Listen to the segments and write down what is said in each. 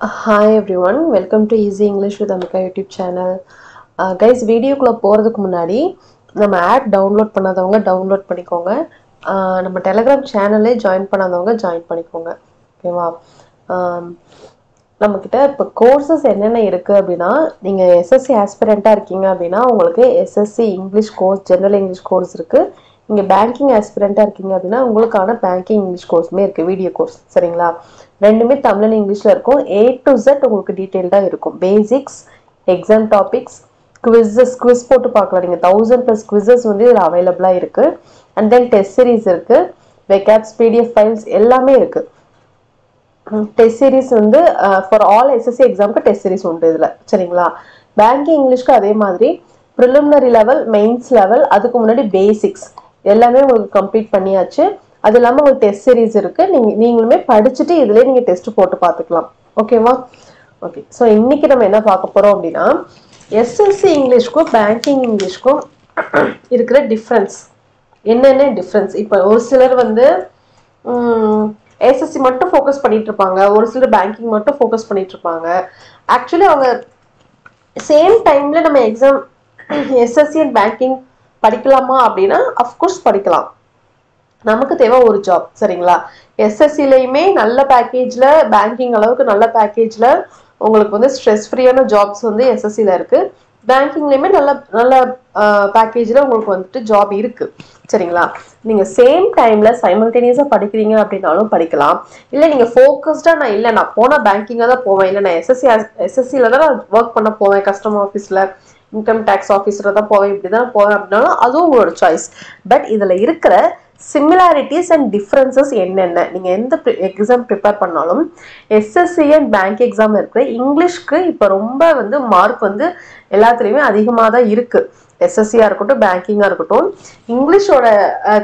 Hi everyone, welcome to Easy English with Amika YouTube channel. Guys, வீடியோக்குள்ள போறதுக்கு முன்னாடி நம்ம ஆப் டவுன்லோட் பண்ணாதவங்க டவுன்லோட் பண்ணிக்கோங்க. நம்ம Telegram சேனல்லே ஜாயின் பண்ணாதவங்க ஜாயின் பண்ணிக்கோங்க. ஓகேவா? நம்ம கிட்ட இப்ப கோர்சஸ் என்னென்ன இருக்கு அப்படினா நீங்க SSC ஆஸ்பிரண்டா இருக்கீங்க அப்படினா உங்களுக்கு SSC English course, general English course இருக்கு. இங்க பேங்கிங் ஆஸ்பிரண்டா இருக்கீங்க அப்படினா உங்களுக்கான பேங்கிங் இங்கிலீஷ் கோர்ஸ்மே இருக்கு, வீடியோ கோர்ஸ். சரிங்களா? ரெண்டுமே தமிழ் இங்கிலீஷ்ல இருக்கும். A to Z உங்களுக்கு டீடைல்டா இருக்கும். பேசிக்ஸ், எக்ஸாம் டாபிக்ஸ், குவிஸ் போட்டு பார்க்கலாம். நீங்க 1000+ குவிஸஸ் வந்து இதுல அவைலபிளா இருக்கு. அண்ட் தென் டெஸ்ட் சீரிஸ் இருக்கு, வெகாப்ஸ், PDF ஃபைல்ஸ் எல்லாமே இருக்கு. டெஸ்ட் சீரிஸ் வந்து ஃபார் ஆல் SSC எக்ஸாம்க்கு டெஸ்ட் சீரிஸ் உண்டு இதுல. சரிங்களா? பேங்கிங் இங்கிலீஷ்க்கு அதே மாதிரி ப்ரிலிமினரி லெவல், மெயின்ஸ் லெவல், அதுக்கு முன்னாடி பேசிக்ஸ் எல்லாமே உங்களுக்கு கம்ப்ளீட் பண்ணியாச்சு. அது இல்லாம உங்களுக்கு டெஸ்ட் சீரிஸ் இருக்கு. நீங்களுமே படிச்சுட்டு இதுலயே நீங்க டெஸ்ட் போட்டு பார்த்துக்கலாம். ஓகேவா? ஓகே. ஸோ இன்னைக்கு நம்ம என்ன பார்க்க போறோம் அப்படின்னா SSC இங்கிலீஷ்க்கும் பேங்கிங் இங்கிலீஷ்க்கும் இருக்கிற டிஃப்ரென்ஸ் என்னென்ன டிஃப்ரென்ஸ். இப்போ ஒரு சிலர் வந்து SSC மட்டும் ஃபோக்கஸ் பண்ணிட்டு இருப்பாங்க, ஒரு சிலர் பேங்கிங் மட்டும் ஃபோக்கஸ் பண்ணிட்டு இருப்பாங்க. ஆக்சுவலி அவங்க சேம் டைம்ல நம்ம எக்ஸாம் SSC அண்ட் பேங்கிங் படிக்கலாமா அப்படின்னா அஃப்கோர்ஸ் படிக்கலாம். நமக்கு தேவை ஒரு ஜாப். சரிங்களா? SSCலயுமே நல்ல பேக்கேஜ்ல, பேங்கிங் அளவுக்கு நல்ல பேக்கேஜ்ல உங்களுக்கு வந்து ஸ்ட்ரெஸ் ஃப்ரீயான ஜாப்ஸ் வந்து SSCல இருக்கு. பேங்கிங்லயுமே நல்ல நல்ல பேக்கேஜ்ல உங்களுக்கு வந்துட்டு ஜாப் இருக்கு. சரிங்களா? நீங்க சேம் டைம்ல சைமல்டேனியஸா படிக்கிறீங்க அப்படின்னாலும் படிக்கலாம். இல்ல நீங்க ஃபோக்கஸ்டா நான் போனா பேங்கிங்கா தான் போவேன், இல்ல நான் SSCல தான் நான் ஒர்க் பண்ண போவேன், கஸ்டமர் ஆஃபீஸ்ல, இன்கம் டேக்ஸ் ஆஃபீஸர் தான் போவேன், இப்படிதான் போவேன் அப்படின்னாலும் அதுவும் உங்களோட சாய்ஸ். பட் இதுல இருக்கிற சிமிலாரிட்டிஸ் அண்ட் டிஃபரன்சஸ் என்னென்ன, நீங்க எந்த எக்ஸாம் ப்ரிப்பேர் பண்ணாலும் SSC அண்ட் பேங்க் எக்ஸாம் இருக்கிற இங்கிலீஷ்க்கு இப்போ ரொம்ப வந்து மார்க் வந்து எல்லாத்துலேயுமே அதிகமாக தான் இருக்கு. SSCயா இருக்கட்டும், பேங்கிங்கா இருக்கட்டும், இங்கிலீஷோட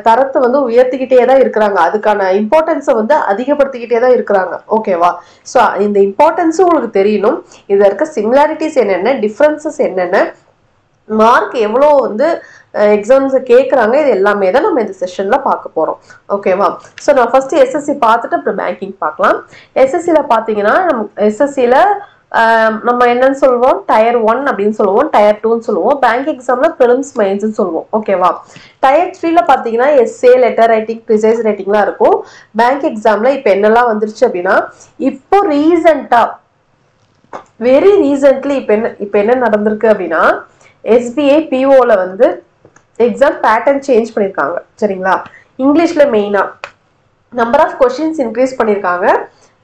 தரத்தை வந்து உயர்த்திக்கிட்டே தான் இருக்கிறாங்க. அதுக்கான இம்பார்ட்டன்ஸை வந்து அதிகப்படுத்திக்கிட்டே தான் இருக்கிறாங்க. ஓகேவா? ஸோ இந்த இம்பார்ட்டன்ஸும் உங்களுக்கு தெரியணும். இதில் இருக்க சிமிலாரிட்டிஸ் என்னென்ன, டிஃப்ரென்சஸ் என்னென்ன, மார்க் எவ்வளோ வந்து எக்ஸாம்ஸ் கேட்குறாங்க, இது எல்லாமே தான் நம்ம இந்த செஷன்ல பார்க்க போறோம். ஓகேவா? ஸோ நான் ஃபர்ஸ்ட் SSC பார்த்துட்டு அப்புறம் பேங்கிங் பார்க்கலாம். SSCல பார்த்தீங்கன்னா SSCல நம்ம என்னன்னு சொல்லுவோம், டயர் 1 அப்படின்னு சொல்லுவோம், டயர் 2ன்னு சொல்லுவோம். பேங்க் எக்ஸாம்ல ப்ரிலிம்ஸ், மெயின்ஸ்ன்னு சொல்லுவோம். ஓகேவா? டயர் 3ல பார்த்தீங்கன்னா essay, லெட்டர் ரைட்டிங், ப்ரிசைஸ் ரைட்டிங்லாம் இருக்கும். பேங்க் எக்ஸாம்ல இப்போ என்னெல்லாம் வந்துருச்சு அப்படின்னா, இப்போ ரீசெண்டா வெரி ரீசென்ட்லி இப்போ என்ன நடந்திருக்கு அப்படின்னா SBI POல வந்து எக்ஸாம் பேட்டர்ன் சேஞ்ச் பண்ணியிருக்காங்க. சரிங்களா? இங்கிலீஷ்ல மெயினா நம்பர் ஆஃப் கொஸ்டின்ஸ் இன்க்ரீஸ் பண்ணியிருக்காங்க.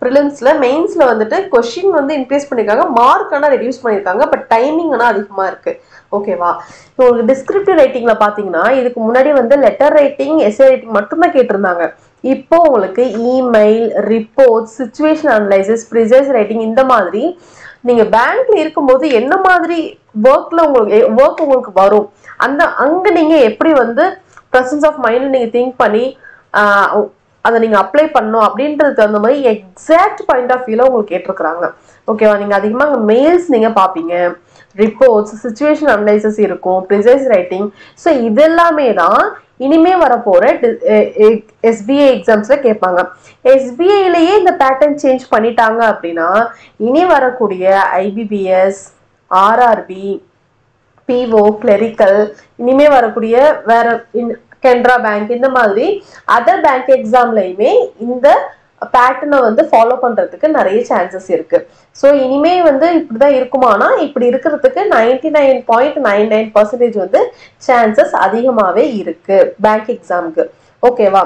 ப்ரிலிம்ஸ்ல, மெயின்ஸ்ல வந்துட்டு கொஸ்டின் வந்து இன்க்ரீஸ் பண்ணியிருக்காங்க, மார்க் ஆனால் ரெடியூஸ் பண்ணியிருக்காங்க. பட் டைமிங் ஆனால் அதிகமாக இருக்கு. ஓகேவா? இப்போ உங்களுக்கு டிஸ்கிரிப்டிவ் ரைட்டிங்ல பார்த்தீங்கன்னா இதுக்கு முன்னாடி வந்து லெட்டர் ரைட்டிங், எஸ்ஏ ரைட்டிங் மட்டும்தான் கேட்டிருந்தாங்க. இப்போ உங்களுக்கு email, report, situation analysis, precise writing, இந்த மாதிரி நீங்க பேங்க்ல இருக்கும்போது என்ன மாதிரி ஒர்க் உங்களுக்கு வரும், அங்க நீங்க எப்படி வந்து பிரசன்ஸ் ஆஃப் மைண்ட் நீங்க திங்க் பண்ணி அதை நீங்க அப்ளை பண்ணணும் அப்படின்றது தகுந்த மாதிரி எக்ஸாக்ட் பாயிண்ட் ஆஃப் வியூல உங்களுக்கு கேட்டிருக்கிறாங்க. ஓகேவா? நீங்க அதிகமா மெயில்ஸ் நீங்க பாப்பீங்க, ரிப்போர்ட்ஸ், சிச்சுவேஷன் அனலைசிஸ் இருக்கும், ப்ரிசைஸ் ரைட்டிங். ஸோ இதெல்லாமே தான் இனிமே வரப்போற SBI எக்ஸாம்ஸ்ல கேட்பாங்க. SBIலயே இந்த பேட்டர்ன் சேஞ்ச் பண்ணிட்டாங்க அப்படின்னா இனி வரக்கூடிய IBPS, RRB, PO, கிளரிக்கல், இனிமே வரக்கூடிய வேற கெனரா பேங்க், இந்த மாதிரி அதர் பேங்க் எக்ஸாம்லயுமே இந்த பேட்டர்னை வந்து ஃபாலோ பண்றதுக்கு நிறைய சான்சஸ் இருக்கு. ஸோ இனிமே வந்து இப்படிதான் இருக்குமானா இப்படி இருக்கிறதுக்கு 99.99% வந்து சான்சஸ் அதிகமாவே இருக்கு பேங்க் எக்ஸாமுக்கு. ஓகேவா?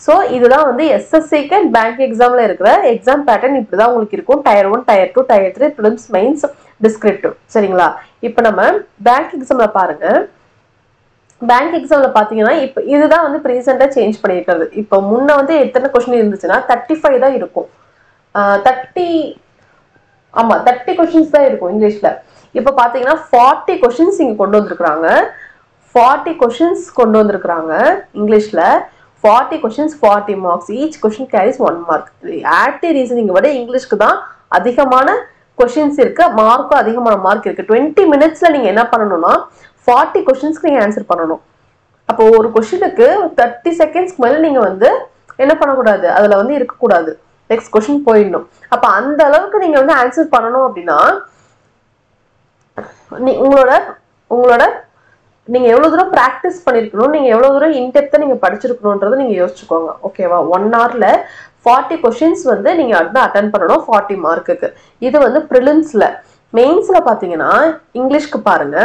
ஸோ இதுதான் வந்து SSCக்கு அண்ட் பேங்க் எக்ஸாம்ல இருக்கிற எக்ஸாம் பேட்டர்ன் இப்படிதான் உங்களுக்கு இருக்கும். Tier 1, tier 2, tier 3, prelims, mains, descriptive. சரிங்களா? இப்போ நம்ம பேங்க் எக்ஸாம்ல பாருங்க. பேங்க் எக்ஸாம்ல பாத்தீங்கன்னா இப்போ இதுதான் வந்து ரீசெண்டா சேஞ்ச் பண்ணியிருக்கிறது. இப்போ முன்ன வந்து எத்தனை கொஸ்டின் இருந்துச்சுன்னா 35 தான் இருக்கும். 30 கொஸ்டின்ஸ் தான் இருக்கும் இங்கிலீஷ்ல. இப்போ பாத்தீங்கன்னா 40 கொஸ்டின்ஸ் இங்க கொண்டு வந்திருக்கிறாங்க. 40 கொஸ்டின்ஸ் கொண்டு வந்திருக்கிறாங்க இங்கிலீஷ்ல. 40 questions, 40 marks. Each question carries 1 mark. Active reasoning விட இங்கிலீஷ்க்கு தான் அதிகமான கொஸ்டின்ஸ் இருக்கு, மார்க்கும் அதிகமான மார்க் இருக்கு. 20 மினிட்ஸ்ல நீங்க என்ன பண்ணணும்னா 40 கொஸ்டின்ஸ்க்கு நீங்க ஆன்சர் பண்ணணும். அப்போ ஒரு கொஸ்டினுக்கு 30 செகண்ட்ஸ்க்கு மேல நீங்க வந்து என்ன பண்ணக்கூடாது, அதுல வந்து இருக்கக்கூடாது. நெக்ஸ்ட் கொஸ்டின் போயிடணும். அப்ப அந்த அளவுக்கு நீங்க வந்து ஆன்சர் பண்ணணும் அப்படின்னா உங்களோட நீங்க எவ்வளவு தூரம் பிராக்டிஸ் பண்ணிருக்கணும், நீங்க எவ்வளவு தூரம் இன்டெப்தா நீங்க படிச்சிருக்கணும்ன்றதை நீங்க யோசிச்சுக்கோங்க. ஓகேவா? 1 hourல 40 கொஸ்டின்ஸ் வந்து நீங்க அட்டன் பண்ணணும் 40 மார்க்குக்கு. இது வந்து ப்ரிலிம்ஸ்ல. மெயின்ஸ்ல பாத்தீங்கன்னா இங்கிலீஷ்க்கு பாருங்க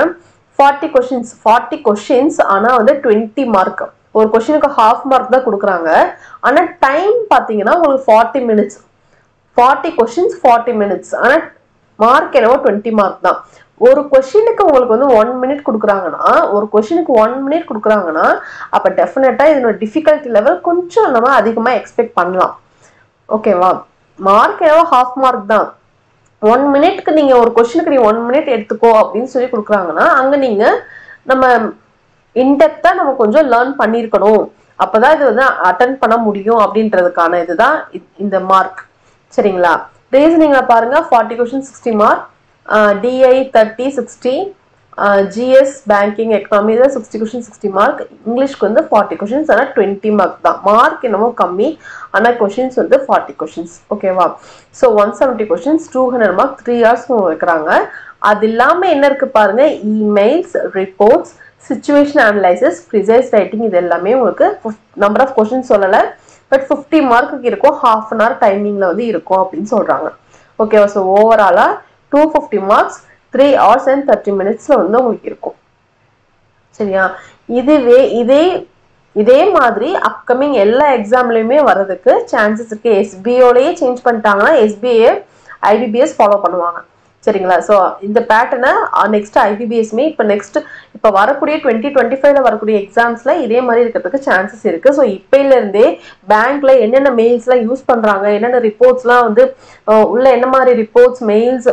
40 கொஸ்டின்ஸ் ஆனா வந்து 20 மார்க். ஒரு கொஸ்டினுக்கு half மார்க் தான் கொடுக்குறாங்க. ஆனா டைம் பாத்தீங்கன்னா உங்களுக்கு 40 மினிட்ஸ். 40 questions 40 minutes. ஆனா மார்க் என்னவோ 20 மார்க் தான். ஒரு கொஸ்டினுக்கு உங்களுக்கு வந்து 1 மினிட் கொடுக்குறாங்கன்னா அப்ப டெஃபினட்டா இதோட டிஃபிகல்ட்டி லெவல் கொஞ்சம் நம்ம அதிகமா எக்ஸ்பெக்ட் பண்ணலாம். ஓகேவா? மார்க் என்னவோ half மார்க் தான். 1 மினிட்க்கு நீங்க ஒரு கொஸ்டினுக்கு நீ 1 மினிட் எடுத்துக்கோ அப்படின்னு சொல்லி கொடுக்குறாங்கன்னா அங்க நீங்க நம்ம இன்டெப்தா நம்ம கொஞ்சம் லேர்ன் பண்ணிருக்கணும். அப்பதான் இது வந்து அட்டன் பண்ண முடியும் அப்படின்றதுக்கான இதுதான் இந்த மார்க். சரிங்களா? ரீசனிங்ல பாருங்க 40 question 60 mark, DI 30 60, GS banking economy 60 question 60 mark, இங்கிலீஷ்க்கு வந்து 40 கொஸ்டின்ஸ் ஆனா 20 மார்க் தான். மார்க் என்னமோ கம்மி ஆனா கொஸ்டின்ஸ் வந்து 40 கொஸ்டின்ஸ். ஓகேவா? ஸோ 170 கொஸ்டின்ஸ் 200 மார்க் 3 hours வைக்கிறாங்க. அது இல்லாம என்ன இருக்கு பாருங்க, emails, reports, situation analysis, precise writing, இது எல்லாமே உங்களுக்கு நம்பர் ஆஃப் கொஸ்டின் சொல்லலை, பட் 50 மார்க்குக்கு இருக்கும். half an hour டைமிங்ல வந்து இருக்கும் அப்படின்னு சொல்றாங்க. ஓகேவா? ஸோ ஓவராலா 250 மார்க்ஸ் 3 hours and 30 minutesல வந்து உங்களுக்கு இருக்கும். சரியா? இதே மாதிரி அப்கமிங் எல்லா எக்ஸாம்லயுமே வர்றதுக்கு சான்சஸ் இருக்கு. SBOலயே சேஞ்ச் பண்ணிட்டாங்கன்னா SBA IBPS ஃபாலோ பண்ணுவாங்க. சரிங்களா? ஸோ இந்த பேட்டர்னை நெக்ஸ்ட் IBPSமே இப்போ வரக்கூடிய 2025ல வரக்கூடிய எக்ஸாம்ஸ்ல இதே மாதிரி இருக்கிறதுக்கு சான்சஸ் இருக்கு. ஸோ இப்பையில இருந்தே பேங்க்ல என்னென்ன மெயில்ஸ்லாம் யூஸ் பண்றாங்க, என்னென்ன ரிப்போர்ட்ஸ்லாம் வந்து உள்ள என்ன மாதிரி ரிப்போர்ட்ஸ், மெயில்ஸ்,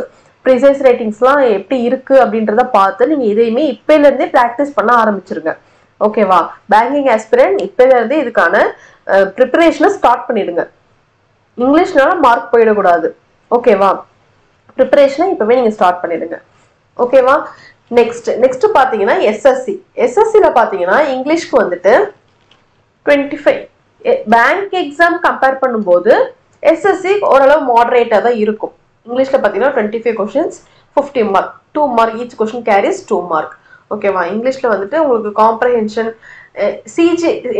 ப்ரிசைஸ் ரைட்டிங்ஸ்லாம் எப்படி இருக்கு அப்படின்றத பார்த்து நீங்க இதையுமே இப்பையில இருந்தே பிராக்டிஸ் பண்ண ஆரம்பிச்சிருங்க. ஓகேவா? பேங்கிங் ஆஸ்பிரண்ட் இப்பையில இருந்தே இதுக்கான ப்ரிப்பரேஷனை ஸ்டார்ட் பண்ணிடுங்க. இங்கிலீஷ்னால மார்க் போயிடக்கூடாது. ஓகேவா? ப்ரிப்பரேஷனை இப்பவே நீங்க ஸ்டார்ட் பண்ணிடுங்க. ஓகேவா? நெக்ஸ்ட் பாத்தீங்கன்னா எஸ்எஸ்சில பாத்தீங்கன்னா இங்கிலீஷ்க்கு வந்துட்டு 25. பேங்க் எக்ஸாம் கம்பேர் பண்ணும்போது எஸ்எஸ்சி ஓரளவு மாடரேட்டா தான் இருக்கும். இங்கிலீஷ்ல பாத்தீங்கன்னா 25 questions 50 mark, 2 mark each question carries 2 mark. ஓகேவா? இங்கிலீஷ்ல வந்துட்டு உங்களுக்கு காம்ப்ரஹென்ஷன்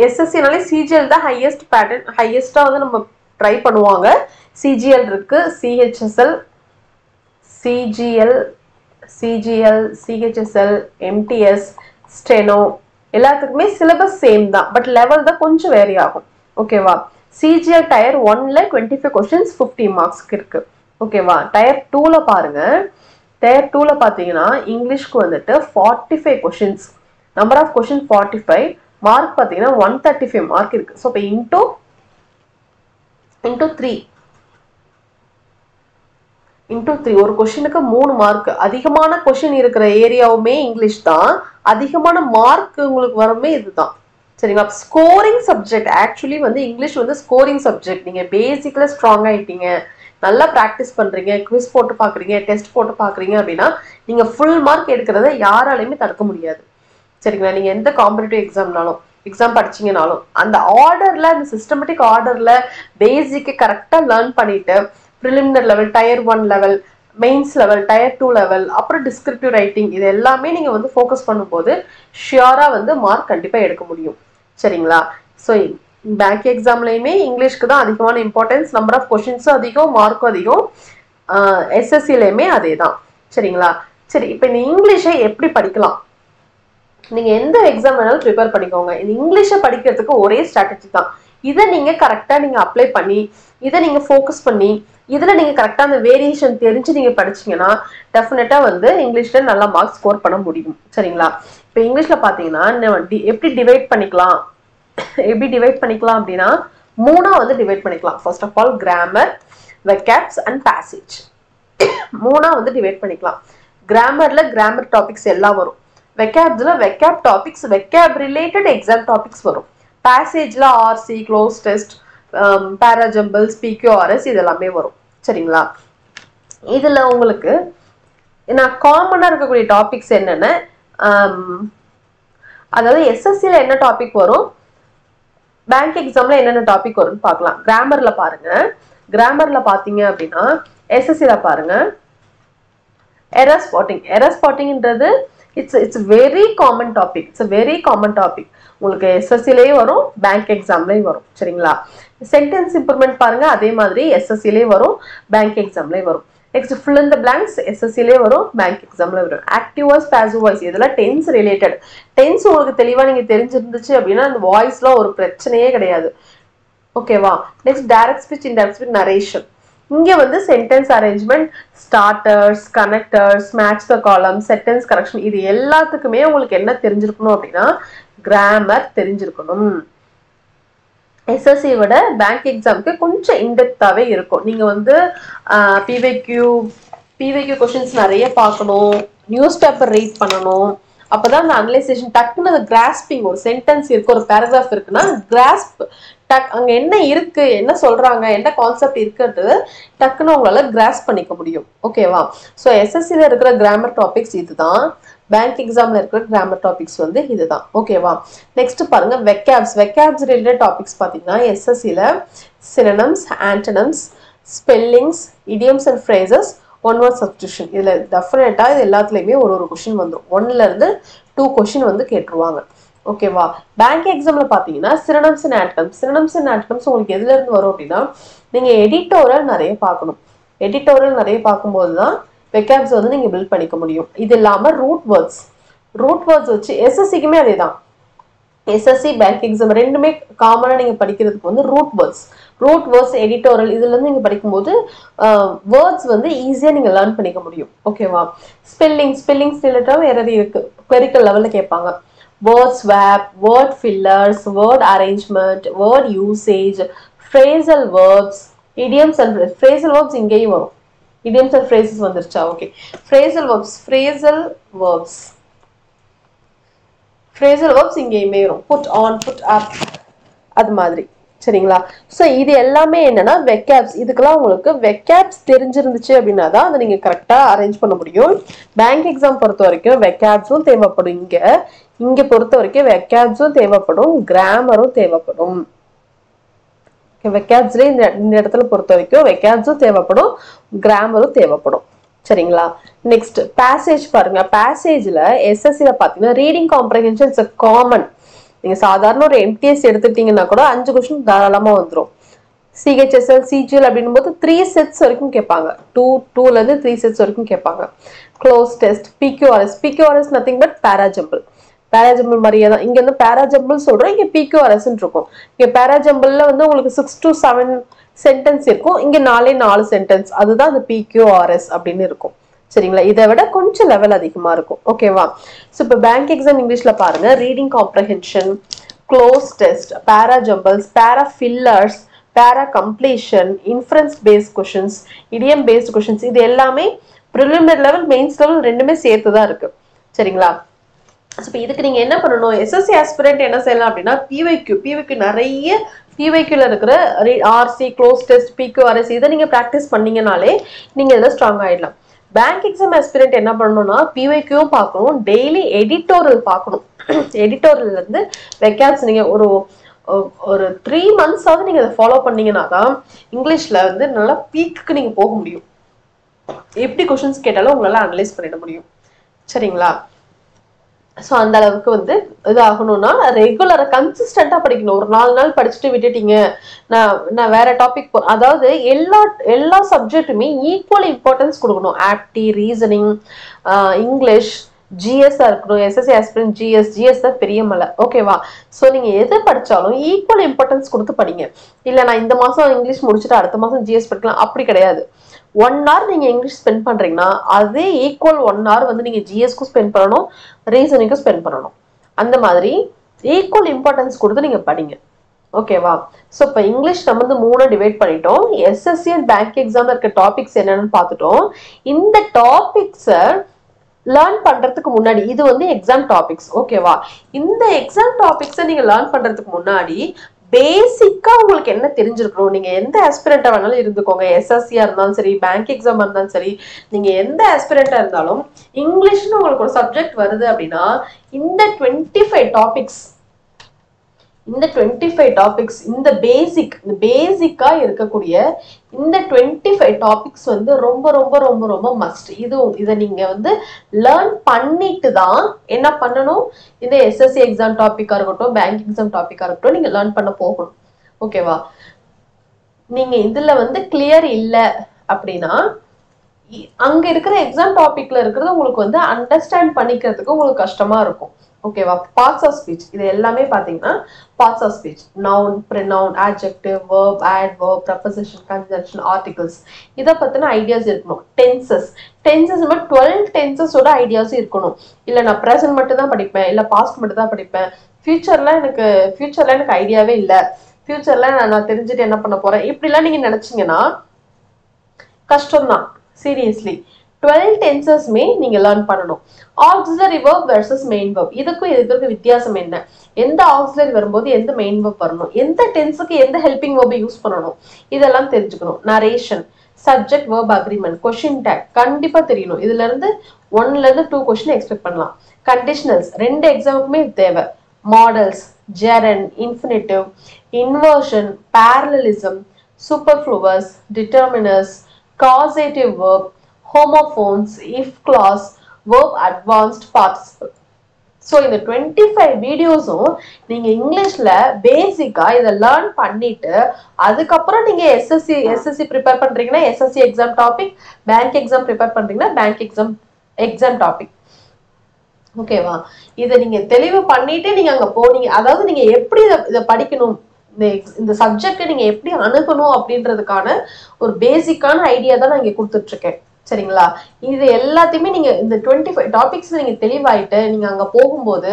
எஸ்எஸ்சினாலே சிஜிஎல் தான் ஹையஸ்ட் பேட்டர்ன், ஹையஸ்டா வந்து நம்ம ட்ரை பண்ணுவாங்க. சிஜிஎல் இருக்கு, சிஹெச்எஸ்எல், CHSL, MTS, ஸ்டெனோ, எல்லாத்துக்குமே சிலபஸ் சேம் தான், பட் லெவல் தான் கொஞ்சம் வேரி ஆகும். ஓகேவா? சிஜிஎல் டயர் 1ல 25 கொஸ்டின்ஸ் 50 மார்க்ஸ்க்கு இருக்கு. ஓகேவா? டயர் 2ல பாருங்க. டயர் 2ல பாத்தீங்கன்னா இங்கிலீஷ்க்கு வந்துட்டு 45 questions, number of question 45, mark பாத்தீங்கன்னா 135 மார்க் இருக்கு. ஸோ இப்போ இன்டூ 3 ஒரு கொஸ்டினுக்கு 3 மார்க். அதிகமான கொஸ்டின் இருக்கிற ஏரியாவுமே இங்கிலீஷ் தான், அதிகமான மார்க் உங்களுக்கு வருமே இதுதான். சரிங்களா? ஸ்கோரிங் சப்ஜெக்ட் ஆக்சுவலி வந்து இங்கிலீஷ் வந்து ஸ்கோரிங் சப்ஜெக்ட். நீங்க பேசிக்ல ஸ்ட்ராங் ஆயிட்டீங்க, நல்லா ப்ராக்டிஸ் பண்றீங்க, குவிஸ் போட்டு பாக்குறீங்க, டெஸ்ட் போட்டு பாக்குறீங்க அப்படின்னா நீங்க ஃபுல் மார்க் எடுக்கிறத யாராலையுமே தடுக்க முடியாது. சரிங்களா? நீங்க எந்த காம்படிட்டிவ் எக்ஸாம் படிச்சீங்கனாலும் அந்த ஆர்டர்ல, அந்த சிஸ்டமேட்டிக் ஆர்டர்ல பேசிக் கரெக்டா லேர்ன் பண்ணிட்டு preliminary level, tier 1 level, mains level, tier 2 level, அப்புறம் டிஸ்கிரிப்டிவ் ரைட்டிங், இது எல்லாமே நீங்க வந்து ஃபோக்கஸ் பண்ணும்போது ஷியரா வந்து மார்க் கண்டிப்பா எடுக்க முடியும். சரிங்களா? ஸோ பேங்க் எக்ஸாம்லயுமே இங்கிலீஷ்க்கு தான் அதிகமான இம்பார்ட்டன்ஸ், நம்பர் ஆஃப் கொஸ்டின்ஸும் அதிகம், மார்க்கும் அதிகம். எஸ்எஸ்சிலையுமே அதே தான். சரிங்களா? சரி, இப்போ இந்த இங்கிலீஷை எப்படி படிக்கலாம்? நீங்க எந்த எக்ஸாம் வேணாலும் ப்ரிப்பேர் பண்ணிக்கோங்க. இந்த இங்கிலீஷை படிக்கிறதுக்கு ஒரே ஸ்ட்ராட்டஜி தான். இதை நீங்க கரெக்டா நீங்க அப்ளை பண்ணி, இதை நீங்க ஃபோக்கஸ் பண்ணி, இதுல நீங்க கரெக்டா அந்த வேரியேஷன் தெரிஞ்சு நீங்க படிச்சீங்கன்னா டெஃபினட்டா வந்து இங்கிலீஷ்ல நல்லா மார்க் ஸ்கோர் பண்ண முடியும். சரிங்களா? இப்போ இங்கிலீஷ்ல பாத்தீங்கன்னா எப்படி டிவைட் பண்ணிக்கலாம் அப்படின்னா 3 வந்து டிவைட் பண்ணிக்கலாம். First of all grammar, vocabs and passage. 3 வந்து டிவைட் பண்ணிக்கலாம். கிராமர்ல கிராமர் டாபிக்ஸ் எல்லாம் வரும். வெக்காப்ஸ்ல vocab topics, vocab related exam topics வரும். பேசேஜ்ல RC, cloze test, parajumbles, PQRS, இது எல்லாமே வரும். சரிங்களா? இதுல உங்களுக்கு நான் காமனா இருக்கக்கூடிய டாபிக்ஸ் என்னென்ன, அதாவது எஸ்எஸ்சில என்ன டாபிக் வரும், பேங்க் எக்ஸாம்ல என்னென்ன டாபிக் வரும்னு பார்க்கலாம். கிராமர்ல பாருங்க, கிராமர்ல பாத்தீங்க அப்படின்னா எஸ்எஸ்சில பாருங்க எரர் ஸ்பாட்டிங்ன்றது it's very common topic. It's very common topic. உங்களுக்கு எஸ்எஸ்சிலேயே வரும், பேங்க் எக்ஸாம்லேயும் வரும். சரிங்களா? சென்டென்ஸ் இம்ப்ரூவ்மெண்ட் பாருங்க, அதே மாதிரி எஸ்எஸ்சிலேயே வரும், பேங்க் எக்ஸாம்லேயும் வரும். Next fill in the blanks எஸ்எஸ்சிலேயே வரும், பேங்க் எக்ஸாம்ல வரும். ஆக்டிவ் வாய்ஸ், பாசிவ் வாய்ஸ் இதெல்லாம் டென்ஸ் ரிலேட்டட். டென்ஸ் உங்களுக்கு தெளிவா நீங்க தெரிஞ்சிருந்துச்சு அப்படின்னா அந்த வாய்ஸ்லாம் ஒரு பிரச்சனையே கிடையாது. ஓகேவா? Next direct speech, indirect speech, narration. இங்க வந்து sentence arrangement, starters, connectors, match the காலம், சென்டென்ஸ் கரெக்ஷன், இது எல்லாத்துக்குமே உங்களுக்கு என்ன தெரிஞ்சிருக்கணும் அப்படின்னா கிராமர் தெரிஞ்சிருக்கணும். எஸ்எஸ்சி விட பேங்க் எக்ஸாமுக்கு கொஞ்சம் இன்டெப்தாவே இருக்கும். நீங்க வந்து பிவைக்யூ கொஸ்டின்ஸ் நிறைய பார்க்கணும், நியூஸ் பேப்பர் ரீட் பண்ணணும். அப்பதான் அந்த அனலைசேஷன் டக்குன்னு அந்த கிராஸ்பிங், ஒரு சென்டென்ஸ் இருக்கு, ஒரு பேராகிராஃப் இருக்குன்னா கிராஸ்ப் அங்க என்ன இருக்கு, என்ன சொல்றாங்க, என்ன கான்செப்ட் இருக்குன்றது டக்குன்னு உங்களால கிராஸ் பண்ணிக்க முடியும். ஓகேவா? ஸோ எஸ்எஸ்சில இருக்கிற கிராமர் டாபிக்ஸ் இதுதான், பேங்க் எக்ஸாம்ல இருக்கிற கிராமர் டாபிக்ஸ் வந்து இதுதான். ஓகேவா? நெக்ஸ்ட் பாருங்க வெக்காப்ஸ் ரிலேட்டட் டாபிக்ஸ் பாத்தீங்கன்னா எஸ்எஸ்சில synonyms, antonyms, spellings, idioms and phrases, one word substitution. இதுல டெஃபினட்டா இது எல்லாத்துலயுமே ஒரு கொஸ்டின் வந்துடும். 1ல இருந்து 2 கொஸ்டின் வந்து கேட்டுருவாங்க. ஓகேவா? பேங்க் எக்ஸாம்ல பாத்தீங்கன்னா சினோனிம்ஸ் அண்ட் ஆன்டோனிம்ஸ் உங்களுக்கு எதுல இருந்து வரும் அப்படின்னா நீங்க எடிட்டோரியல் நிறைய பார்க்கணும். எடிட்டோரியல் நிறைய பார்க்கும்போது தான் வெக்காப்ஸ் வந்து நீங்க பில்ட் பண்ணிக்க முடியும். இது இல்லாம ரூட் வேர்ட்ஸ் வச்சு எஸ்எஸ்சிக்குமே அதே தான். எஸ்எஸ்சி பேங்க் எக்ஸாம் ரெண்டுமே காமனா நீங்க படிக்கிறதுக்கு வந்து ரூட் வேர்ட்ஸ் எடிட்டோரியல் இதுல இருந்து நீங்க படிக்கும்போது வேர்ட்ஸ் வந்து ஈஸியா நீங்க லேர்ன் பண்ணிக்க முடியும். ஓகேவா? ஸ்பெல்லிங்ஸ் ரிலேட்டடா வேற இருக்கு, கிளரிக்கல் லெவல்ல கேட்பாங்க. Word swap, word fillers, word arrangement, word usage, phrasal verbs, idioms and phrasal verbs இங்கேயும் வரும். இடியம்ஸ் அண்ட் ஃப்ரேசஸ் வந்துருச்சா? ஓகே. ஃப்ரேசல் வேர்ப்ஸ் இங்கேயுமே வரும். புட் ஆன், புட் அப், அது மாதிரி. சரிங்களா? ஸோ இது எல்லாமே என்னன்னா வெக்காப்ஸ். இதுக்கெல்லாம் உங்களுக்கு வெக்காப்ஸ் தெரிஞ்சிருந்துச்சு அப்படின்னா தான் அதை நீங்க கரெக்டா அரேஞ்ச் பண்ண முடியும். பேங்க் எக்ஸாம் பொறுத்த வரைக்கும் வெக்காப்ஸும் தேவைப்படும். இங்க பொறுத்த வரைக்கும் வெக்காப்ஸும் தேவைப்படும், கிராமரும் தேவைப்படும். வெக்காப்ஸ்ல இந்த இடத்துல பொறுத்த வரைக்கும் வெக்காப்ஸும் தேவைப்படும், கிராமரும் தேவைப்படும். சரிங்களா? நெக்ஸ்ட் பேசேஜ் பாருங்க. பேசேஜ்ல எஸ்எஸ்சில பாத்தீங்கன்னா ரீடிங் காம்ப்ரஹென்ஷன் இஸ் காமன். நீங்க சாதாரண ஒரு எம்டிஎஸ் எடுத்துட்டீங்கன்னா கூட 5 கொஸ்டின் தாராளமா வந்துடும். சிஹெச்எஸ்எல், சிஜிஎல் அப்படின்னும் போது 3 செட்ஸ் வரைக்கும் கேட்பாங்க. 2ல இருந்து 3 செட்ஸ் வரைக்கும் கேட்பாங்க. Cloze test, PQRS nothing but parajumble மாதிரியே தான். இங்க வந்து பேராஜம்பிள் சொல்றோம், இங்க பிக்யூஆர்எஸ் இருக்கும். இங்க பேராஜம்பிள்ல வந்து உங்களுக்கு 6 to 7 சென்டென்ஸ் இருக்கும், இங்க 4 சென்டென்ஸ், அதுதான் அந்த பிக்யூஆர்எஸ் அப்படின்னு இருக்கும். சரிங்களா? இதை விட கொஞ்சம் லெவல் அதிகமா இருக்கும். ஓகேவா? ஸோ இப்போ பேங்க் எக்ஸாம் இங்கிலீஷ்ல பாருங்க, reading comprehension, cloze test, parajumbles, para fillers, para completion, inference based questions, idiom based questions, இது எல்லாமே ப்ரிலிமினரி லெவல், மெயின்ஸ் லெவல் ரெண்டுமே சேர்த்து தான் இருக்கு. சரிங்களா? இப்போ இதுக்கு நீங்க என்ன பண்ணணும், எஸ்எஸ்சி ஆஸ்பிரண்ட் என்ன செய்யலாம் அப்படின்னா பிவைக்யூ நிறைய பிவைக்யூல இருக்கிற ஆர்சி, க்ளோஸ் டெஸ்ட், பிக்யூஆர்எஸ் இதை நீங்க ப்ராக்டிஸ் பண்ணீங்கனாலே நீங்க இதில் ஸ்ட்ராங் ஆயிடலாம். பேங்க் எக்ஸாம் ஆஸ்பிரண்ட் என்ன பண்ணணும்னா பிவைக்யூவும் பார்க்கணும், டெய்லி எடிட்டோரியல் பார்க்கணும். எடிட்டோரியல் இருந்து வெக்காப்ஸ் நீங்க ஒரு 3 months நீங்க அதை ஃபாலோ பண்ணீங்கன்னா தான் இங்கிலீஷ்ல வந்து நல்லா பீக்கு நீங்க போக முடியும். எப்படி கொஸ்டின்ஸ் கேட்டாலும் உங்களால அனலைஸ் பண்ணிட முடியும். சரிங்களா? ஸோ அந்த அளவுக்கு வந்து இது ஆகணும்னா ரெகுலரா கன்சிஸ்டண்டா படிக்கணும். ஒரு 4 நாள் படிச்சுட்டு விட்டுட்டீங்க, நான் வேற டாபிக் அதாவது எல்லா சப்ஜெக்ட்டுமே ஈக்குவல் இம்பார்ட்டன்ஸ் கொடுக்கணும். ஆப்டி, ரீசனிங், இங்கிலீஷ், ஜிஎஸ் இருக்கணும். எஸ்எஸ்சி ஆஸ்பிரண்ட் ஜிஎஸ் தான் பெரிய மலை. ஓகேவா? ஸோ நீங்க எது படிச்சாலும் ஈக்குவல் இம்பார்ட்டன்ஸ் கொடுத்து படிங்க. இல்லை நான் இந்த மாசம் இங்கிலீஷ் முடிச்சுட்டு அடுத்த மாசம் ஜிஎஸ் படிக்கலாம், அப்படி கிடையாது. 1 hour நீங்க இங்கிலீஷ் ஸ்பெண்ட் பண்றீங்கன்னா அதே ஈக்குவல் 1 hour வந்து நீங்க ஜிஎஸ்க்கும் ஸ்பெண்ட் பண்ணணும், ரீசனிங்கும் ஸ்பெண்ட் பண்ணணும். அந்த மாதிரி ஈக்குவல் இம்பார்ட்டன்ஸ் கொடுத்து நீங்க படிங்க. ஓகேவா? ஸோ இப்போ இங்கிலீஷ் நம்ம வந்து 3 டிவைட் பண்ணிட்டோம். எஸ்எஸ்சி அண்ட் பேங்க் எக்ஸாம்ல இருக்க டாபிக்ஸ் என்னன்னு பார்த்துட்டோம். இந்த டாபிக்ஸை லேர்ன் பண்றதுக்கு முன்னாடி இது வந்து எக்ஸாம் டாபிக்ஸ். ஓகேவா? இந்த எக்ஸாம் டாபிக்ஸை நீங்க லேர்ன் பண்றதுக்கு முன்னாடி பேசிக்கா உங்களுக்கு என்ன தெரிஞ்சிருக்கணும். நீங்க எந்த ஆஸ்பிரண்டா வேணாலும் இருந்துக்கோங்க, எஸ்எஸ்சியா இருந்தாலும் சரி, பேங்க் எக்ஸாம் இருந்தாலும் சரி, நீங்க எந்த ஆஸ்பிரண்டா இருந்தாலும் இங்கிலீஷ்னு உங்களுக்கு ஒரு சப்ஜெக்ட் வருது அப்படின்னா இந்த 25 டாபிக்ஸ் இந்த 25 டாபிக்ஸ், இந்த பேசிக்கா இருக்கக்கூடிய இந்த 25 டாபிக்ஸ் வந்து ரொம்ப ரொம்ப ரொம்ப ரொம்ப மஸ்ட். இதை நீங்க வந்து லேர்ன் பண்ணிட்டு தான் என்ன பண்ணணும், இந்த எஸ்எஸ்சி எக்ஸாம் டாபிக்கா இருக்கட்டும், பேங்க் எக்ஸாம் டாபிக்கா இருக்கட்டும், நீங்க லேர்ன் பண்ண போகணும். ஓகேவா? நீங்க இதுல வந்து கிளியர் இல்ல அப்படின்னா அங்க இருக்கிற எக்ஸாம் டாபிக்ல இருக்கிறது உங்களுக்கு வந்து அண்டர்ஸ்டாண்ட் பண்ணிக்கிறதுக்கு உங்களுக்கு கஷ்டமா இருக்கும். ஓகேவா? பார்ட்ஸ் ஆஃப் ஸ்பீச் இது எல்லாமே பாத்தீங்கன்னா parts of speech, noun, pronoun, adjective, verb, adverb, preposition, conjunction, articles, இத பத்தின ஐடியாஸ் இருக்கணும். டென்சஸ் 12 டென்சஸோட ஐடியாஸ் இருக்கணும். இல்ல நான் ப்ரெசன்ட் மட்டும் தான் படிப்பேன், இல்ல பாஸ்ட் மட்டும் தான் படிப்பேன், ஃபியூச்சர்ல எனக்கு ஐடியாவே இல்ல, ஃபியூச்சர்ல நான் தெரிஞ்சுட்டு என்ன பண்ண போறேன், இப்படிலாம் நீங்க நினைச்சீங்கன்னா கஷ்டம்தான். சீரியஸ்லி 12 டென்சஸ்மே நீங்க லேர்ன் பண்ணணும். Auxiliary verb versus main verb, இதுக்கு வித்தியாசம் என்ன, எந்த ஆக்ஸிலரி வரும்போது எந்த மெயின் வெர்ப் வரணும், எந்த டென்ஸுக்கு எந்த ஹெல்பிங் வெர்ப் யூஸ் பண்ணணும், இதெல்லாம் தெரிஞ்சுக்கணும். Narration, subject verb agreement, question take கண்டிப்பா தெரியணும். இதுல இருந்து 1ல இருந்து 2 கொஸ்டின் எக்ஸ்பெக்ட் பண்ணலாம். கண்டிஷனல்ஸ் 2 எக்ஸாமுக்குமே தேவை. Models, gerund, infinitive, inversion, parallelism, superfluous, determiners, causative verb, homophones, if clause, verb advanced participle. So இந்த 25 வீடியோஸும் நீங்க இங்கிலீஷ்ல பேசிக்கா இதை லேர்ன் பண்ணிட்டு அதுக்கப்புறம் நீங்க எஸ்எஸ்சி ப்ரிப்பேர் பண்றீங்கன்னா SSC exam topic, bank exam prepare பண்றீங்கன்னா பேங்க் எக்ஸாம் டாபிக். ஓகேவா? இதை நீங்க தெளிவு பண்ணிட்டு நீங்க அங்க போனீங்க, அதாவது நீங்க எப்படி இதை படிக்கணும், இந்த சப்ஜெக்ட் நீங்க எப்படி அணுகணும் அப்படின்றதுக்கான ஒரு பேசிக்கான ஐடியா தான் நான் இங்க கொடுத்துட்டு இருக்கேன். சரிங்களா? இது எல்லாத்தையுமே நீங்க இந்த 25 டாபிக்ஸ் நீங்க தெளிவாயிட்டு நீங்க அங்க போகும்போது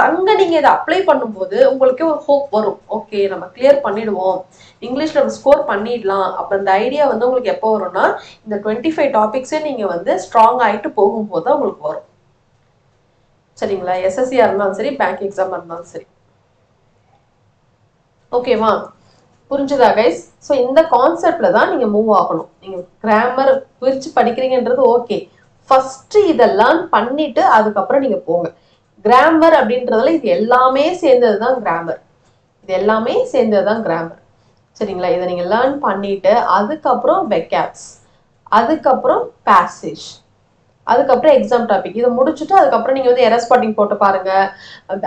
அங்க நீங்க இதை அப்ளை பண்ணும்போது உங்களுக்கு ஒரு ஹோப் வரும். ஓகே, நம்ம கிளியர் பண்ணிடுவோம், இங்கிலீஷ்ல நம்ம ஸ்கோர் பண்ணிடலாம். அப்ப அந்த ஐடியா வந்து உங்களுக்கு எப்போ வரும்னா இந்த 25 டாபிக்ஸே நீங்க வந்து ஸ்ட்ராங் ஆயிட்டு போகும்போது தான் உங்களுக்கு வரும். சரிங்களா? எஸ்எஸ்சியா இருந்தாலும் சரி, பேங்க் எக்ஸாம் இருந்தாலும் சரி. ஓகேவா? புரிஞ்சுதா கைஸ்? ஸோ இந்த கான்செப்ட்ல தான் நீங்க மூவ் ஆகணும். நீங்க கிராமர் பிரிச்சு படிக்கிறீங்கன்றது ஓகே, ஃபர்ஸ்ட் இதை லேர்ன் பண்ணிட்டு அதுக்கப்புறம் நீங்க போங்க. கிராமர் அப்படின்றதுல இது எல்லாமே சேர்ந்ததுதான் கிராமர், இது எல்லாமே சேர்ந்ததுதான் கிராமர். சரிங்களா? இதை நீங்க லேர்ன் பண்ணிட்டு அதுக்கப்புறம் வெக்காப்ஸ், அதுக்கப்புறம் பேசேஜ், அதுக்கப்புறம் எக்ஸாம் டாபிக், இதை முடிச்சுட்டு அதுக்கப்புறம் நீங்க வந்து எரர் ஸ்பாட்டிங் போட்டு பாருங்க.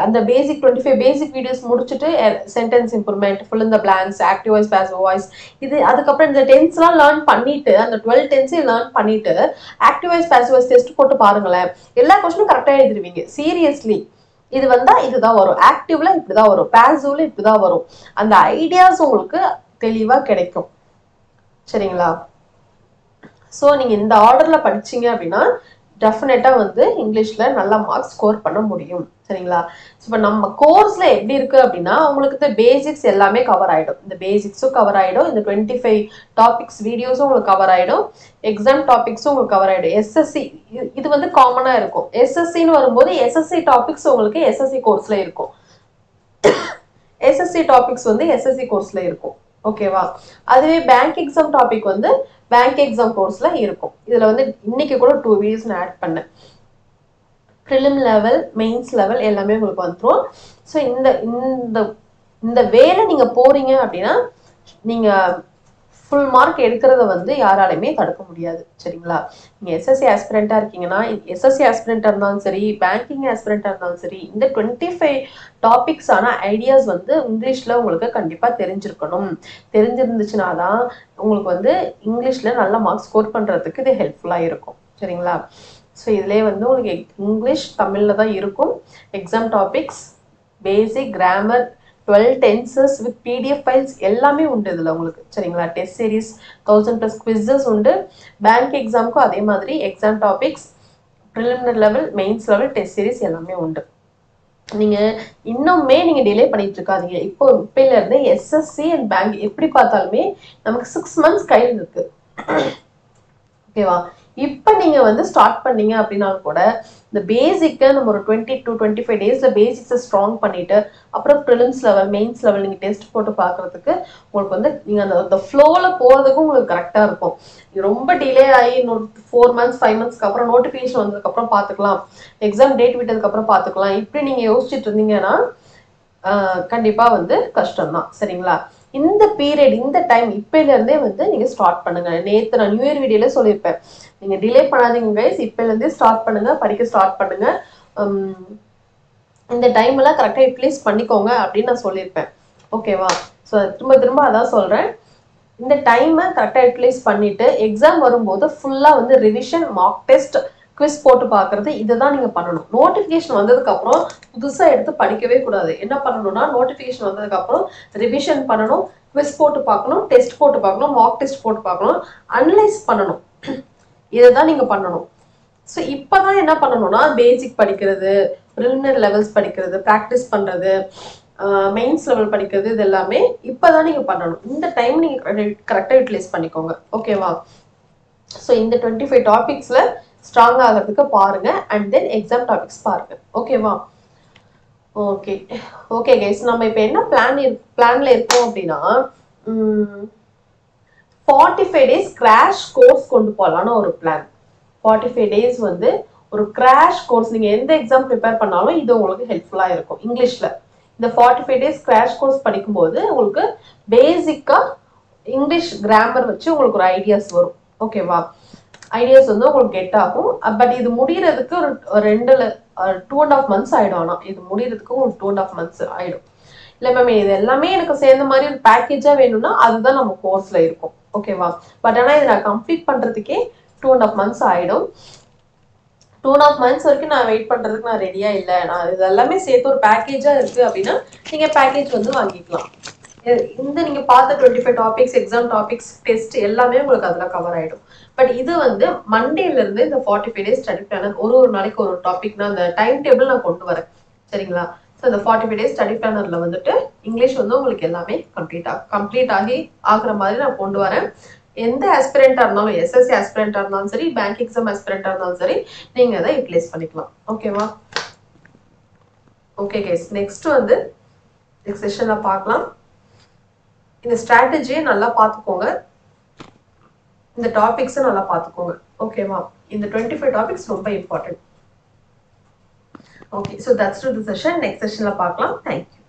அந்த 25 பேசிக் வீடியோஸ் முடிச்சுட்டு sentence improvement, fill in the blanks, active voice, passive voice, இது அதுக்கப்புறம் இந்த டென்ஸ்லாம் லேர்ன் பண்ணிட்டு அந்த 12 டென்ஸையும் லேர்ன் பண்ணிட்டு active voice, passive voice test போட்டு பாருங்களேன். எல்லா கொஸ்டினும் கரெக்டா எழுதிருவீங்க. சீரியஸ்லி இது வந்தா இதுதான் வரும், ஆக்டிவ்ல இப்படிதான் வரும், பாசிவ்ல இப்படிதான் வரும். அந்த ஐடியாஸ் உங்களுக்கு தெளிவா கிடைக்கும். சரிங்களா? ஸோ நீங்க இந்த ஆர்டர்ல படிச்சீங்க அப்படின்னா டெஃபினட்டா வந்து இங்கிலீஷ்ல நல்ல மார்க்ஸ் ஸ்கோர் பண்ண முடியும். சரிங்களா? இப்போ நம்ம கோர்ஸ்ல எப்படி இருக்கு அப்படின்னா உங்களுக்கு இந்த பேசிக்ஸ் எல்லாமே கவர் ஆயிடும். இந்த பேசிக்ஸும் கவர் ஆயிடும், இந்த 25 டாபிக்ஸ் வீடியோஸும் உங்களுக்கு கவர் ஆயிடும், எக்ஸாம் டாபிக்ஸும் உங்களுக்கு கவர் ஆயிடும். எஸ்எஸ்சி இது வந்து காமனா இருக்கும். எஸ்எஸ்சின்னு வரும்போது எஸ்எஸ்சி டாபிக்ஸ் உங்களுக்கு எஸ்எஸ்சி கோர்ஸ்ல இருக்கும், எஸ்எஸ்சி டாபிக்ஸ் வந்து எஸ்எஸ்சி கோர்ஸ்ல இருக்கும். ஓகேவா? அதுவே பேங்க் எக்ஸாம் டாபிக் வந்து பேங்க் எக்ஸாம் கோர்ஸ்ல இருக்கும். இதுல வந்து இன்னைக்கு கூட 2 வீடியோஸ் நான் ஆட் பண்ணேன். ப்ரிலிம் லெவல், மெயின்ஸ் லெவல் எல்லாமே உங்களுக்கு வந்துடும். ஸோ இந்த வேலை நீங்க போறீங்க அப்படின்னா நீங்க ஃபுல் மார்க் எடுக்கிறத வந்து யாராலையுமே தடுக்க முடியாது. சரிங்களா? நீங்க எஸ்எஸ்சி ஆஸ்பிரண்டா இருக்கீங்கன்னா, எஸ்எஸ்சி ஆஸ்பிரண்டா இருந்தாலும் சரி, பேங்கிங் ஆஸ்பிரண்டா இருந்தாலும் சரி, இந்த 25 டாபிக்ஸான ஐடியாஸ் வந்து இங்கிலீஷ்ல உங்களுக்கு கண்டிப்பா தெரிஞ்சிருக்கணும். தெரிஞ்சிருந்துச்சுன்னா தான் உங்களுக்கு வந்து இங்கிலீஷ்ல நல்ல மார்க் ஸ்கோர் பண்றதுக்கு இது ஹெல்ப்ஃபுல்லா இருக்கும். சரிங்களா? ஸோ இதுலேயே வந்து உங்களுக்கு இங்கிலீஷ் தமிழ்ல தான் இருக்கும். Exam topics, basic, grammar, 12 tenses with PDF files எல்லாமே உண்டு இதுல உங்களுக்கு. சரிங்களா? டெஸ்ட் சீரிஸ் 1000+ குவிஸஸ் உண்டு. பேங்க் எக்ஸாமுக்கும் அதே மாதிரி exam topics, preliminary level, mains level, test series எல்லாமே உண்டு. நீங்க இன்னுமே நீங்க டிலே பண்ணிட்டு இருக்காதீங்க. இப்பையில இருந்து எஸ்எஸ்சி அண்ட் பேங்க் எப்படி பார்த்தாலுமே நமக்கு 6 மந்த்ஸ் கையில் இருக்கு. ஓகேவா? இப்ப நீங்க வந்து ஸ்டார்ட் பண்ணீங்க அப்படின்னாலும் கூட இந்த பேசிக்கை நம்ம ஒரு 20 to 25 டேஸ்ல பேசிக்ஸை ஸ்ட்ராங் பண்ணிட்டு அப்புறம் ப்ரிலிம்ஸ் லெவல், மெயின்ஸ் லெவல் நீங்க டெஸ்ட் போட்டு பாக்குறதுக்கு உங்களுக்கு வந்து நீங்க அந்த ஃப்ளோல போறதுக்கும் உங்களுக்கு கரெக்டா இருக்கும். ரொம்ப டிலே ஆகி 4 மந்த்ஸ் 5 மந்த்ஸ்க்கு அப்புறம் நோட்டிபிகேஷன் வந்ததுக்கு அப்புறம் பாத்துக்கலாம், எக்ஸாம் டேட் விட்டதுக்கு அப்புறம் பாத்துக்கலாம், இப்படி நீங்க யோசிச்சுட்டு இருந்தீங்கன்னா கண்டிப்பா வந்து கஷ்டம் தான். சரிங்களா? இந்த பீரியட் இந்த டைம் இப்பையில இருந்தே வந்து நீங்க ஸ்டார்ட் பண்ணுங்க. நேத்து நான் நியூ இயர் வீடியோல சொல்லியிருப்பேன். நீங்க டிலே பண்ணாதீங்க கைஸ். இப்பையில இருந்தே ஸ்டார்ட் பண்ணுங்க, படிக்க ஸ்டார்ட் பண்ணுங்க. இந்த டைம் எல்லாம் கரெக்டா யூட்டிலைஸ் பண்ணிக்கோங்க அப்படின்னு நான் சொல்லியிருப்பேன். ஓகேவா? ஸோ திரும்ப திரும்ப அதான் சொல்றேன். இந்த டைமை கரெக்டாக யூட்டிலைஸ் பண்ணிட்டு எக்ஸாம் வரும்போது ஃபுல்லாக வந்து ரிவிஷன், மார்க் டெஸ்ட், குவிஸ் போட்டு பார்க்கறது இதுதான் நீங்கள் பண்ணணும். நோட்டிஃபிகேஷன் வந்ததுக்கப்புறம் புதுசாக எடுத்து படிக்கவே கூடாது. என்ன பண்ணணும்னா நோட்டிஃபிகேஷன் வந்ததுக்கப்புறம் ரிவிஷன் பண்ணணும், குவிஸ் போட்டு பார்க்கணும், டெஸ்ட் போட்டு பார்க்கணும், மார்க் டெஸ்ட் போட்டு பார்க்கணும், அனலைஸ் பண்ணணும். இதை தான் நீங்கள் பண்ணணும். ஸோ இப்போதான் என்ன பண்ணணும்னா பேசிக் படிக்கிறது, ப்ரிலிமினரி லெவல்ஸ் படிக்கிறது, ப்ராக்டிஸ் பண்ணுறது, மெயின்ஸ் லெவல் படிக்கிறது, இது எல்லாமே இப்போதான் நீங்கள் பண்ணணும். இந்த டைம் நீங்கள் கரெக்டாக யூட்டிலைஸ் பண்ணிக்கோங்க. ஓகேவா? ஸோ இந்த 25 டாபிக்ஸில் ஸ்ட்ராங் ஆகிறதுக்கு பாருங்க. அண்ட் தென் எக்ஸாம் டாபிக்ஸ் பாருங்க. ஓகேவா? ஓகே ஓகே கைஸ், நம்ம இப்போ என்ன பிளான்ல இருக்கோம் அப்படின்னா 45 டேஸ் கிராஷ் கோர்ஸ் கொண்டு போகலான்னு ஒரு பிளான். 45 டேஸ் வந்து ஒரு கிராஷ் கோர்ஸ். நீங்க எந்த எக்ஸாம் ப்ரிப்பேர் பண்ணாலும் இது உங்களுக்கு ஹெல்ப்ஃபுல்லா இருக்கும். இங்கிலீஷ்ல இந்த 45 டேஸ் கிராஷ் கோர்ஸ் படிக்கும்போது உங்களுக்கு பேசிக்கா இங்கிலீஷ் கிராமர் வச்சு உங்களுக்கு ஒரு ஐடியாஸ் வரும். ஓகேவா? ஐடியாஸ் வந்து உங்களுக்கு கெட் ஆகும். பட் இது முடியறதுக்கு ஒரு 2.5 months ஆயிடும். ஆனா இது முடியறதுக்கு ஒரு 2.5 months ஆயிடும். இல்லை மேம் இது எல்லாமே எனக்கு சேர்ந்த மாதிரி ஒரு பேக்கேஜா வேணும்னா அதுதான் நம்ம கோர்ஸ்ல இருக்கும். ஓகேவா? பட் ஆனா இதை நான் கம்ப்ளீட் பண்றதுக்கே 2.5 months ஆயிடும். 2.5 months வரைக்கும் நான் வெயிட் பண்றதுக்கு நான் ரெடியா இல்லை. நான் இது எல்லாமே சேர்த்து ஒரு பேக்கேஜா இருக்கு அப்படின்னா நீங்க பேக்கேஜ் வந்து வாங்கிக்கலாம். இந்த நீங்க பார்த்த 25 டாபிக்ஸ், எக்ஸாம் டாபிக்ஸ், டெஸ்ட் எல்லாமே உங்களுக்கு அதுல கவர் ஆயிடும். பட் இது வந்து மண்டேல இருந்து இந்த 45 டேஸ் ஸ்டடி பிளானர் ஒரு நாளைக்கு ஒரு டாபிக்னா அந்த டைம் டேபிள் நான் கொண்டு வரேன். சரிங்களா? ஸோ இந்த 45 டேஸ் ஸ்டடி பிளானர்ல வந்துட்டு இங்கிலீஷ் வந்து உங்களுக்கு எல்லாமே கம்ப்ளீட் ஆகுற மாதிரி நான் கொண்டு வரேன். எந்த ஆஸ்பிரண்டா இருந்தாலும், எஸ்எஸ்சி ஆஸ்பிரண்டா இருந்தாலும் சரி, பேங்க் எக்ஸாம் ஆஸ்பிரண்டா இருந்தாலும் சரி, நீங்க அதை யூட்டிலைஸ் பண்ணிக்கலாம். ஓகேவா? ஓகே கைஸ், நெக்ஸ்ட் வந்து நெக்ஸ்ட் செஷன்ல பார்க்கலாம். இந்த ஸ்ட்ராட்டஜியை நல்லா பார்த்துக்கோங்க, இந்த டாபிக்ஸை நல்லா பார்த்துக்கோங்க. ஓகேவா? இந்த 25 டாபிக்ஸ் ரொம்ப important. Okay, so that's to the session. Next செஷன்ல பார்க்கலாம். தேங்க்யூ.